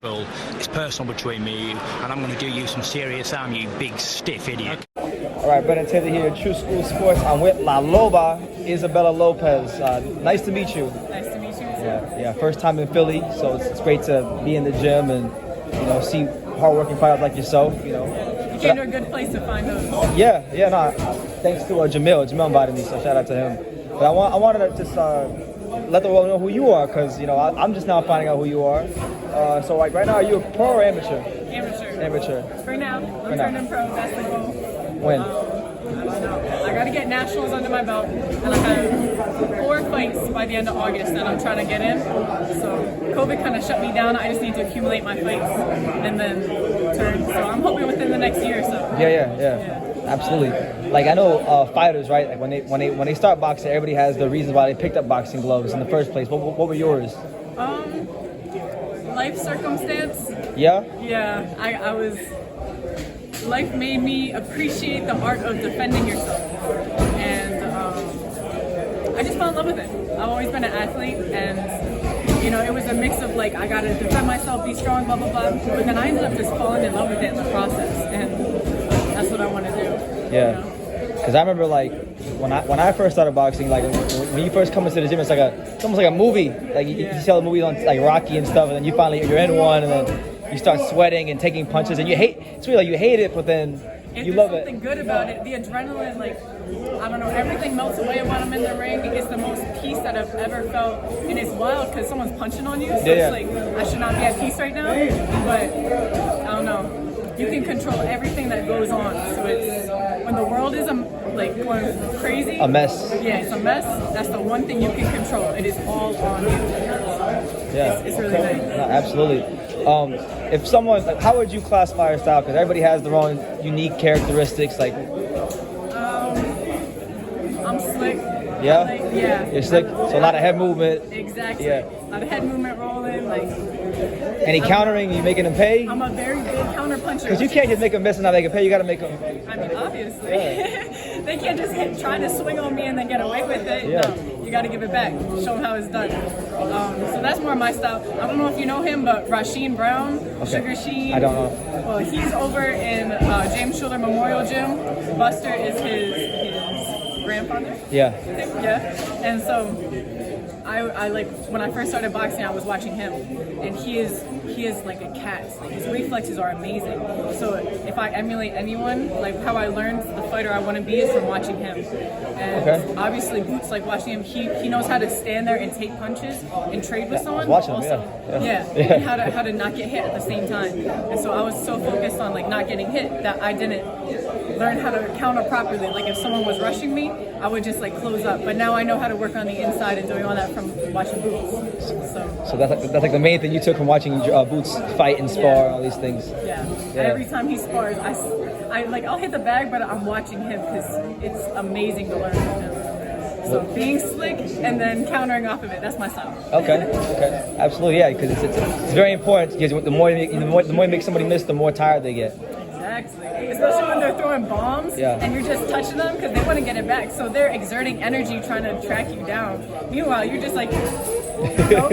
Well, it's personal between me and you, and I'm going to do you some serious harm, you big stiff idiot. All right, Brennan Taylor here, True School Sports. I'm with La Loba, Isabella Lopez. Nice to meet you. Nice to meet you. Yeah. First time in Philly, so it's great to be in the gym and see hardworking fighters like yourself. You came to a good place to find those. Yeah. No, thanks to Jamil. Jamil invited me, so shout out to him. But I wanted to just let the world know who you are, because I'm just now finding out who you are. So like right now, are you a pro or amateur? Amateur. For now, I'm turning pro. That's the goal. When? I don't know. I got to get nationals under my belt, and I have 4 fights by the end of August that I'm trying to get in. So COVID kind of shut me down. I just need to accumulate my fights and then turn. So I'm hoping within the next year or so. Yeah. Absolutely. Like I know fighters, right? Like when they start boxing, everybody has the reasons why they picked up boxing gloves in the first place. What were yours? Life circumstance. Yeah. Yeah. I was. Life made me appreciate the art of defending yourself, and I just fell in love with it. I've always been an athlete, and it was a mix of like I gotta defend myself, be strong, blah blah blah. But then I ended up just falling in love with it in the process, and that's what I want to do. Yeah. Because I remember like when I first started boxing, like when you first come into the gym, it's almost like a movie. Like you see all the movies on like Rocky and stuff, and then you're in one, and then you start sweating and taking punches, and you hate it, but then you love it. There's something good about it. The adrenaline, I don't know, everything melts away when I'm in the ring. It's the most peace that I've ever felt, and it's wild because someone's punching on you, so it's like I should not be at peace right now, but I don't know. You can control everything that goes on, so it's when the world is going crazy, a mess. Yeah, it's a mess. That's the one thing you can control. It is all on you. Yeah, it's really nice. No, absolutely. If someone, how would you classify your style? Because everybody has their own unique characteristics. Like, I'm slick. Yeah. Yeah. You're slick. So a lot of head movement. Exactly. Yeah. A lot of head movement, rolling. Any countering? You making them pay? I'm a very big counter puncher. Because you can't just make them miss and not make them pay. You got to make them. I mean, obviously. Yeah. They can't just try to swing on me and then get away with it. Yeah. No, you got to give it back. Show them how it's done. So that's more my style. I don't know if you know him, but Rasheem Brown, okay. Sugar Sheen. I don't know. Well, he's over in James Schuler Memorial Gym. Buster is his grandfather. Yeah. Yeah. And so I like when I first started boxing, I was watching him, and he is like a cat. Like his reflexes are amazing. So if I emulate anyone, like how I learned the fighter I want to be is from watching him. And obviously Boots, like watching him, he knows how to stand there and take punches and trade with someone. Watch him, and how to not get hit at the same time. And so I was so focused on like not getting hit that I didn't learn how to counter properly. Like if someone was rushing me, I would just like close up. But now I know how to work on the inside and doing all that from watching Boots. So that's like the main thing you took from watching Boots fight and spar, all these things. Yeah. Every time he spars, I'll hit the bag, but I'm watching him because it's amazing to learn from him. So being slick and then countering off of it, that's my style. Okay. Absolutely, yeah, because it's very important, because the more you make somebody miss, the more tired they get. Exactly. Especially when they're throwing bombs and you're just touching them because they want to get it back. So they're exerting energy trying to track you down. Meanwhile, you're just like, nope.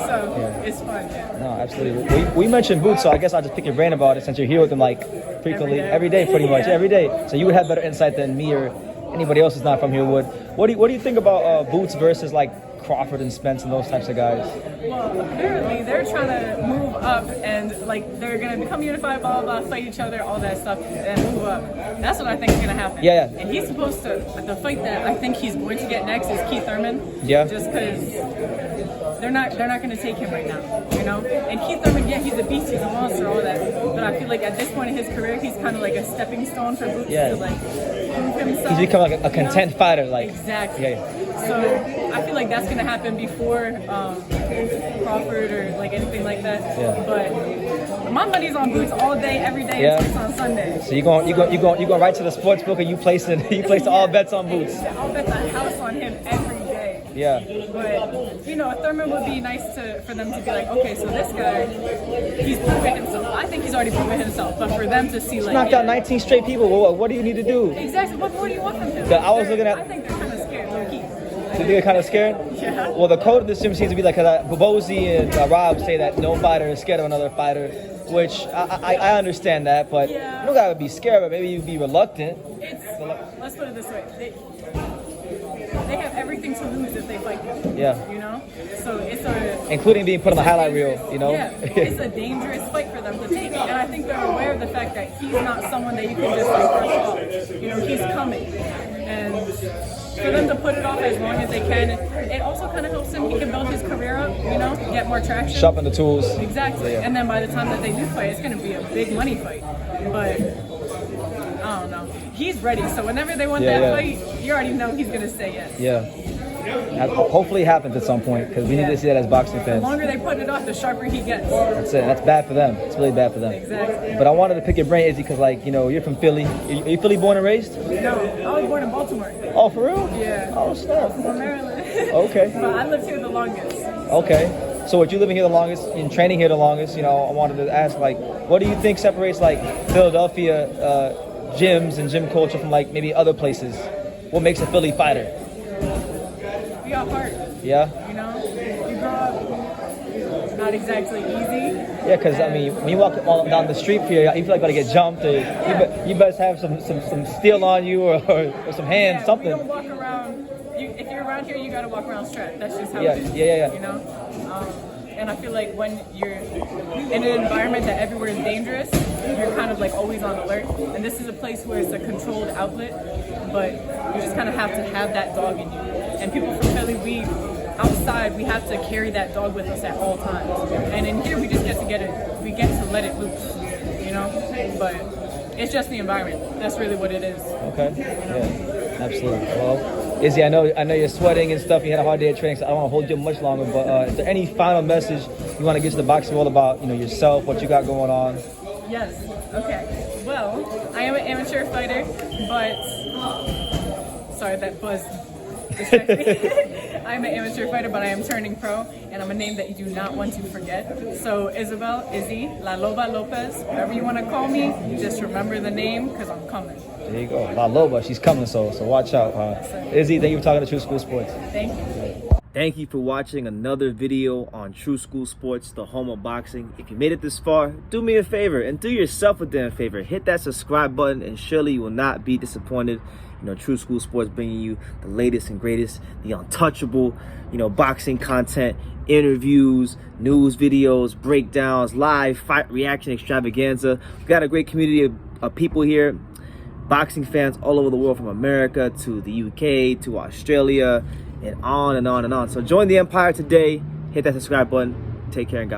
So it's fun. Yeah. No, absolutely. We mentioned Boots, so I guess I'll just pick your brain about it since you're here with him like frequently, every day pretty much, every day. So you would have better insight than me or anybody else who's not from here would. What do you think about Boots versus like Crawford and Spence and those types of guys? Well, apparently they're trying to move up and like they're gonna become unified, blah blah blah, fight each other, all that stuff, and move up. That's what I think is gonna happen. Yeah. And he's supposed to. The fight that I think he's going to get next is Keith Thurman. Yeah. Just because they're not gonna take him right now, And Keith Thurman, he's a beast, he's a monster, all that. But I feel like at this point in his career, he's kind of like a stepping stone for Boots to like prove himself. He's become like a content fighter, like exactly. Yeah. So I feel like that's gonna happen before Crawford or like anything like that. Yeah. But my money's on Boots all day, every day. Yeah. It's on Sunday. So you going right to the sports book and you place all bets on Boots. I'll bet the house on him every day. Yeah. But Thurman would be nice for them to be like, okay, so this guy, he's proven himself. I think he's already proven himself, but for them to see like knocked out 19 straight people. What do you need to do? Exactly. What more do you want from him? I was looking at. I think they're kind of scared, low key. So they're kind of scared? Yeah. Yeah. Well, the code of this gym seems to be like, Bobozi and Rob say that no fighter is scared of another fighter, which I understand that, but Yeah. you don't gotta be scared, but maybe you'd be reluctant. Let's put it this way. They have everything to lose if they fight you. Yeah. You know? So Including being put on the highlight reel, you know? Yeah, it's a dangerous fight for them to take. And I think they're aware of the fact that he's not someone that you can just like brush off. You know, he's coming. And for them to put it off as long as they can, it also kind of helps him. He can build his career up, you know, get more traction. Sharpen the tools. Exactly. Yeah. And then by the time that they do fight, it's going to be a big money fight. But I don't know. He's ready. So whenever they want that fight, you already know he's going to say yes. Yeah. Hopefully it happens at some point, because we need to see that as boxing fans. The longer they put it off, the sharper he gets. That's it. That's bad for them. It's really bad for them. Exactly. But I wanted to pick your brain, Izzy, because, like, you know, you're from Philly. Are you Philly born and raised? No, I was born in Baltimore. Oh, for real? Yeah. Oh, snap. From Maryland. Okay. But I lived here the longest. Okay. So with you living here the longest, in training here the longest, you know, I wanted to ask, like, what do you think separates, like, Philadelphia gyms and gym culture from, like, maybe other places? What makes a Philly fighter? We got heart. Yeah? You know? You grow up not exactly easy. Yeah, because, I mean, when you walk down the street here, you feel like you're going to get jumped, or you best have some steel on you or some hands, something. We don't walk around. If you're around here, you got to walk around strapped. That's just how Yeah, it is. yeah. You know? And I feel like when you're in an environment that everywhere is dangerous, you're kind of like always on alert. And this is a place where it's a controlled outlet, but you just kind of have to have that dog in you. And people from Philly, we have to carry that dog with us at all times. And in here, we just get to let it loose, you know? But it's just the environment. That's really what it is. Okay. Yeah, absolutely. Well, Izzy, I know you're sweating and stuff. You had a hard day of training, so I don't want to hold you much longer. But is there any final message you want to get to the boxing world about, you know, yourself, what you got going on? Yes. Okay. Well, I am an amateur fighter, but sorry, that buzzed. I'm an amateur fighter, but I am turning pro, and I'm a name that you do not want to forget. So Isabel, Izzy, La Loba Lopez, whatever you want to call me, just remember the name, because I'm coming. There you go. La Loba, she's coming, so watch out. Izzy, thank you for talking to True School Sports. Thank you. Thank you for watching another video on True School Sports, the home of boxing. If you made it this far, do me a favor and do yourself a damn favor. Hit that subscribe button, and surely you will not be disappointed. You know, True School Sports bringing you the latest and greatest, the untouchable, you know, boxing content, interviews, news videos, breakdowns, live fight reaction extravaganza. We've got a great community of people here, boxing fans all over the world, from America to the UK to Australia, and on and on and on. So join the empire today. Hit that subscribe button. Take care and God.